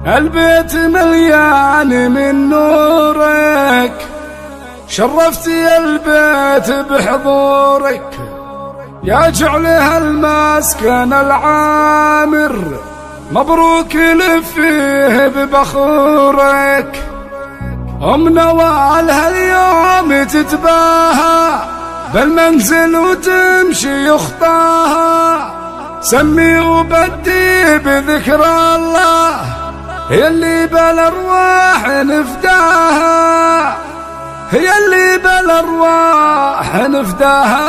البيت مليان من نورك، شرفتي البيت بحضورك، يا جعلها المسكن العامر، مبروك لفيه ببخورك. أم نوال هاليوم تتباهى بالمنزل وتمشي يخطاها، سمي وبدي بذكر الله، هي اللي بالأرواح نفداها، هي اللي بالأرواح نفداها.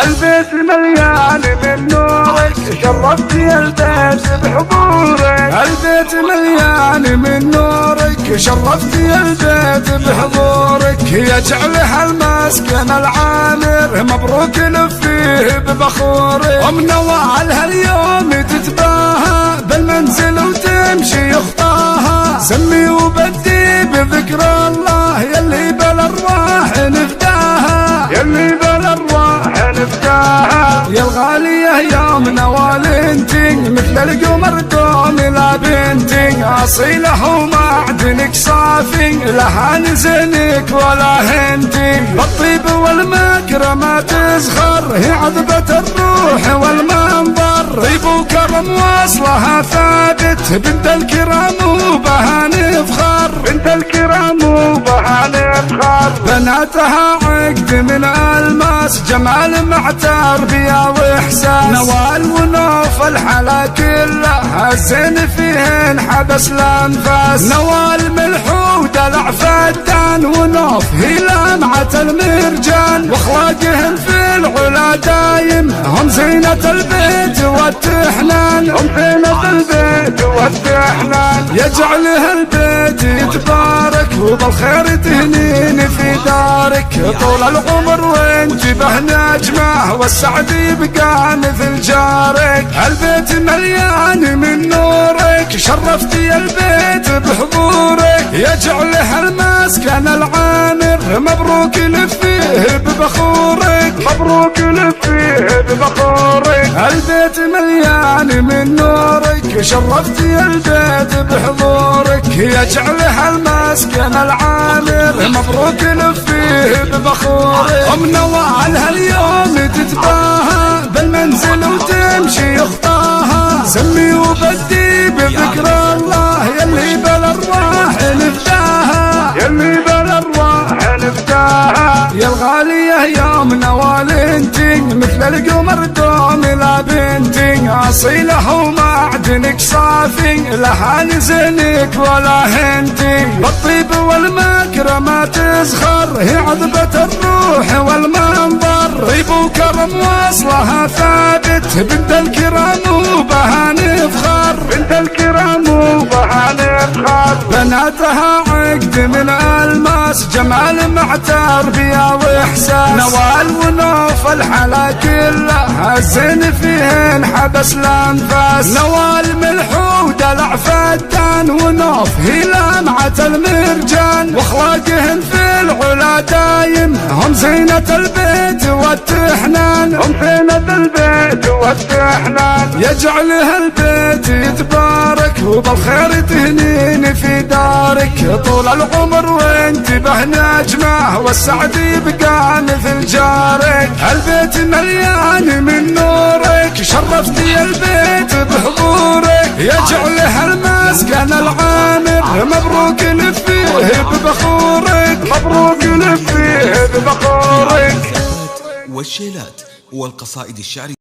البيت مليان من نورك، شرفتي البيت بحضورك. البيت مليان من نورك، شرفتي البيت بحضورك، يا جعلها المسكن العامر، مبروك لفيه ببخورك. أم نوال هاليوم تتباهى بالمنزل وتمشي يخطاها، سمي وبدي بذكر الله، يلي بالأرواح نفداها، يلي بالأرواح نفداها. يا الغالية يا ام نوال انتي مثل القمر دوم لا بنتي، اصيله ومعدنك صافي، لا نزنك ولا هنتي، بالطيب والمكرمة تزخر، هي عذبة الروح والمنظر، طيب وكرم واصلها ثابت، بنت الكرام وبها نفخر، بنت الكرام وبها نفخر. بناتها عقد من الماس، جمال مع تربية واحساس، نوال ونوف الحلا كلها، الزين فيهن حبس الانفاس، نوال ملح ودلع فتان، ونوف هي لمعة المرجان، واخلاقهن في العلا دايم، هم زينة البيت والتحنان، هم زينة البيت والتحنان. يجعلها البيت يتبارك، وبالخير تهنين في دارك، طول العمر وانت به نجمه، والسعد يبقى مثل جارك. البيت مليان من نورك، شرفتي البيت بحضورك، يجعلها المسكن العامر، مبروك لفيه ببخورك، مبروك لفيه ببخورك. البيت مليان من نورك، شرفتي البيت بحضورك، يجعلها المسكن العامر، مبروك لفيه ببخورك. أم نوال هاليوم تتباهى بالمنزل وتمشي يخطاها، سمي وبدي بذكر الله، يلي بالأرواح نفداها، يلي بالأرواح نفداها. يا الغالية يا ام نوال انتي مثل القمر دوم لا بنتي، اصيله ومعدنك صافي، لا نزنك ولا هنتي، بالطيب والمكرمة تزخر، هي عذبة الروح والمنظر، طيب وكرم واصلها ثابت، بنت الكرام وبها نفخر، بنت الكرام وبها نفخر. بناتها عقد من الماس، جمال مع تربية واحساس، نوال ونوف الحلا كلها، الزين فيهن حبس الانفاس، نوال ملح ودلع فتان، ونوف هي لمعة المرجان، واخلاقهن في العلا دايم، هم زينة البيت والتحنان، هم زينة البيت والتحنان. يجعلها البيت يتبارك، وبالخير تهنين في دارك، طول العمر وانت به نجمه، والسعد يبقى مثل جارك. البيت مليان من نورك، شرفتي البيت بحضورك، يجعلها المسكن العامر، مبروك لفيه ببخورك، مبروك لفيه ببخورك. والشيلات والقصائد الشعرية.